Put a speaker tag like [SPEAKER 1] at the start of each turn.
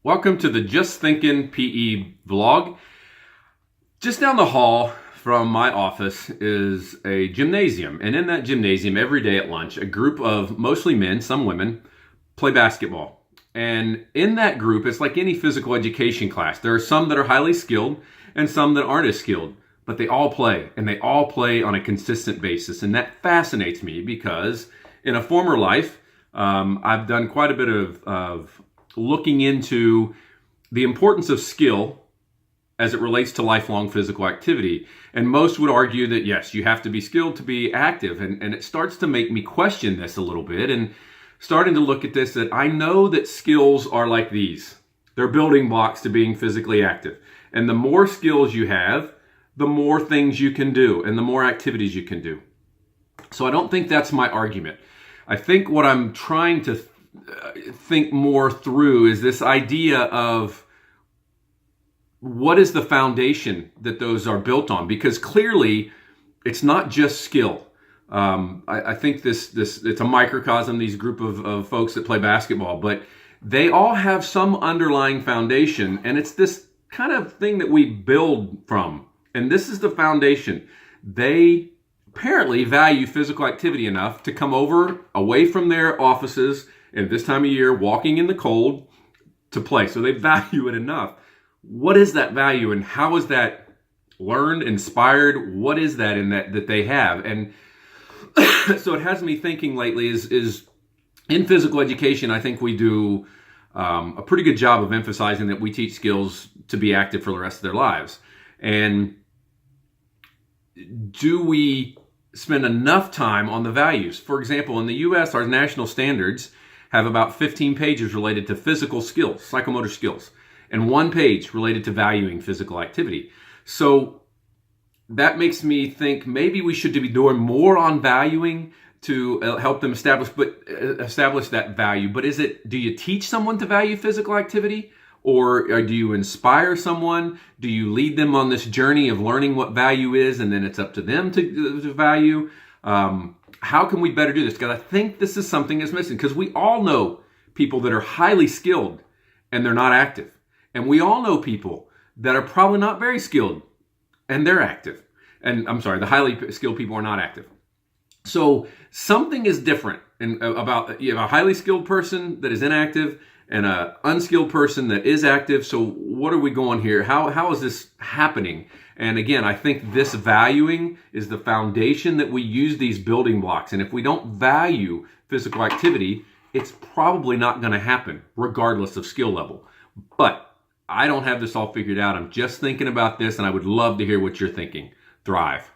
[SPEAKER 1] Welcome to the Just Thinking PE vlog. Just down the hall from my office is a gymnasium, and in that gymnasium every day at lunch, a group of mostly men, some women, play basketball. And in that group, it's like any physical education class. There are some that are highly skilled and some that aren't as skilled, but they all play, and they all play on a consistent basis. And that fascinates me because in a former life, I've done quite a bit of looking into the importance of skill as it relates to lifelong physical activity. And most would argue that, yes, you have to be skilled to be active. And it starts to make me question this a little bit and starting to look at this, that I know that skills are like these. They're building blocks to being physically active. And the more skills you have, the more things you can do and the more activities you can do. So I don't think that's my argument. I think what I'm trying to think more through is this idea of what is the foundation that those are built on, because clearly it's not just skill. I think this it's a microcosm, these group of folks that play basketball, but they all have some underlying foundation, and it's this kind of thing that we build from. And this is the foundation. They apparently value physical activity enough to come over away from their offices at this time of year, walking in the cold to play. So they value it enough. What is that value, and how is that learned, inspired? What is that in that they have? And so it has me thinking lately is in physical education, I think we do a pretty good job of emphasizing that we teach skills to be active for the rest of their lives. And do we spend enough time on the values? For example, in the US, our national standards have about 15 pages related to physical skills, psychomotor skills, and 1 page related to valuing physical activity. So that makes me think maybe we should be doing more on valuing to help them establish that value. But do you teach someone to value physical activity? Or do you inspire someone? Do you lead them on this journey of learning what value is, and then it's up to them to value? How can we better do this? Because I think this is something that's missing. Because we all know people that are highly skilled and they're not active. And we all know people that are probably not very skilled and they're active. And I'm sorry, the highly skilled people are not active. So something is different about a highly skilled person that is inactive and an unskilled person that is active. So what are we going here? How is this happening? And again, I think this valuing is the foundation that we use these building blocks. And if we don't value physical activity, it's probably not going to happen regardless of skill level. But I don't have this all figured out. I'm just thinking about this, and I would love to hear what you're thinking. Thrive.